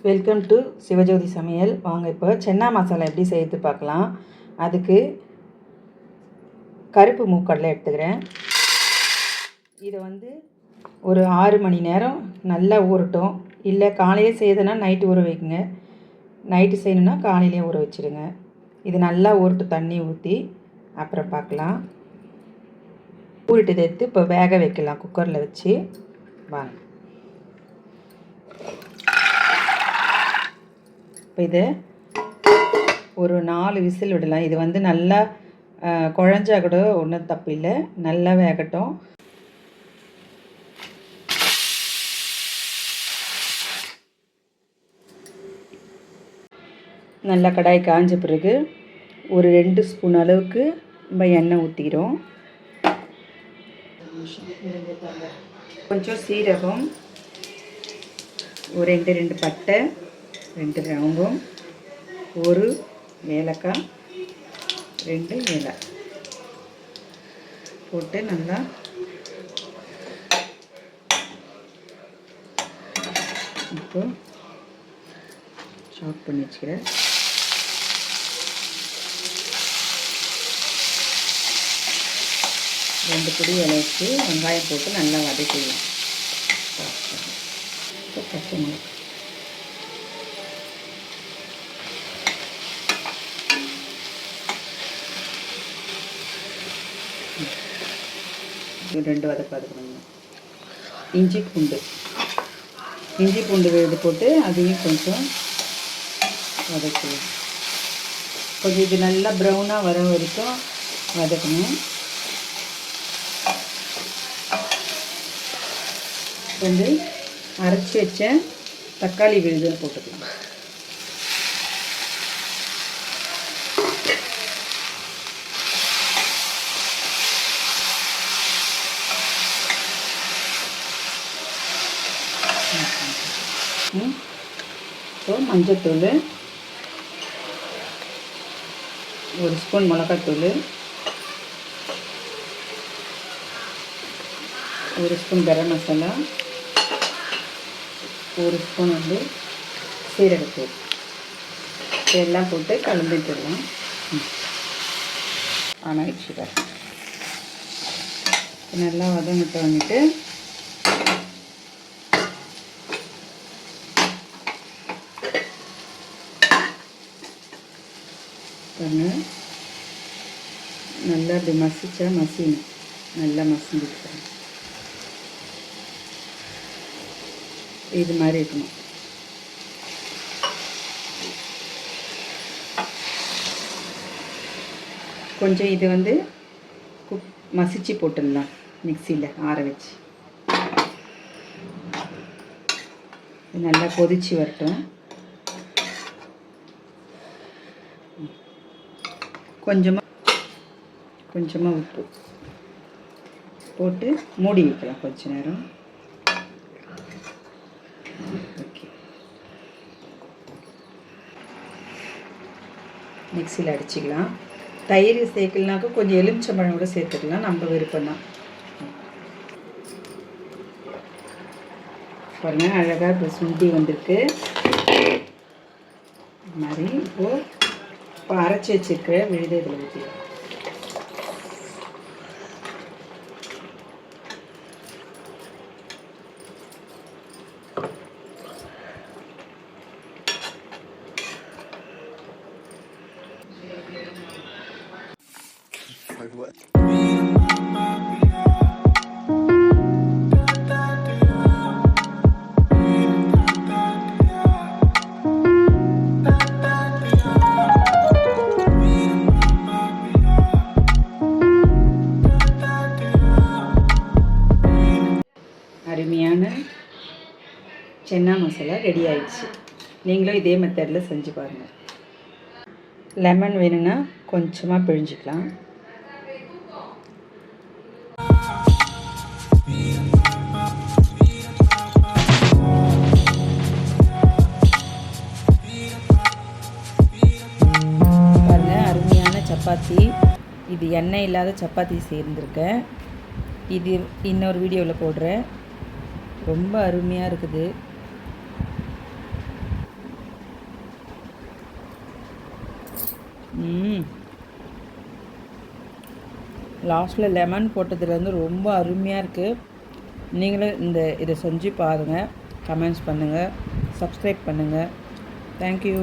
Welcome to Sivajothi சமையல். வாங்க இப்போ சென்னா மசாலா எப்படி செய்து பார்க்கலாம். அதுக்கு கருப்பு மூக்கடலை எடுத்துக்கிறேன். இதை ஒரு 6 மணி நேரம் நல்லா ஊறட்டும். இல்லை காலையே செய்யுதுன்னா நைட்டு ஊற வைக்குங்க. நைட்டு செய்யணுன்னா காலையிலே ஊற வச்சுடுங்க. இது நல்லா ஊறட்டும், தண்ணி ஊற்றி அப்புறம் பார்க்கலாம். ஊறிட்டு எடுத்து இப்போ வேக வைக்கலாம் குக்கரில் வச்சு. வாங்க இப்போ இதை ஒரு 4 விசில் விடலாம். இது நல்லா குழஞ்சா கூட ஒன்றும் தப்பு இல்லை, நல்லா வேகட்டும். நல்லா கடாய் காஞ்ச பிறகு ஒரு 2 ஸ்பூன் அளவுக்கு நம்ம எண்ணெய் ஊற்றிக்கிறோம். கொஞ்சம் சீரகம், ஒரு 2 பட்டை, 2 லவங்கம், ஒரு ஏலக்காய், 2 ஏலை போட்டு நல்லா இப்போ சாப் பண்ணி வச்சுக்கிறேன். ரெண்டு பொடி இலைச்சி வெங்காயம் போட்டு நல்லா வதக்கிடலாம். இப்போ பச்சை மிளகாய், ரெண்டு வதக்கணும். இஞ்சி பூண்டு விழுது போட்டு அதையும் கொஞ்சம் வதக்கணும். கொஞ்சம் இது நல்லா ப்ரௌனாக வர வரைக்கும் வதக்கணும். அரைச்சி வச்ச தக்காளி விழுது போட்டுக்கலாம். இப்போ மஞ்சத்தூள், 1 ஸ்பூன் மிளகாத்தூள், 1 ஸ்பூன் கரம் மசாலா, 1 ஸ்பூன் சீரகத்தூள் இதெல்லாம் போட்டு கலந்துட்டுடலாம். ஆனால் வச்சுக்கிறேன். நல்லா வதங்கிட்டு நல்லா அப்படி மசிச்சா மசியணும். நல்லா மசிஞ்சுக்கிறேன். இது மாதிரி இருக்கணும். கொஞ்சம் இது மசிச்சு போட்டுடலாம் மிக்சியில் ஆற வச்சு. நல்லா கொதிச்சு வரட்டும். கொஞ்சமாக உப்பு போட்டு மூடி வைக்கலாம் கொஞ்ச நேரம். ஓகே, மிக்சியில் அடிச்சிக்கலாம். தயிர் சேர்க்கலனாக்கா கொஞ்சம் எலுமிச்சம்பழம் கூட சேர்த்துக்கலாம், நம்ம விருப்பம் தான். பாருங்க, அழகாக இப்போ சுண்டி வந்திருக்கு. இது மாதிரி இப்போ அரைச்சி வச்சுருக்கிற விழுது இதில் ஊற்றிக்கலாம். அருமையான சென்னா மசாலா ரெடி ஆயிடுச்சு. நீங்களும் இதே மெத்தடில் செஞ்சு பாருங்கள். லெமன் வேணும்னா கொஞ்சமாக பிழிஞ்சிக்கலாம். பாருங்கள், அருமையான சப்பாத்தி. இது எண்ணெய் இல்லாத சப்பாத்தி சேர்ந்துருக்கேன். இது இன்னொரு வீடியோவில் போடுறேன். ரொம்ப அருமையாக இருக்குது. லாஸ்ட்டில் லெமன் போட்டதுலேருந்து ரொம்ப அருமையாக இருக்குது. நீங்களும் இதை செஞ்சு பாருங்கள். கமெண்ட்ஸ் பண்ணுங்கள், சப்ஸ்கிரைப் பண்ணுங்கள். தேங்க்யூ.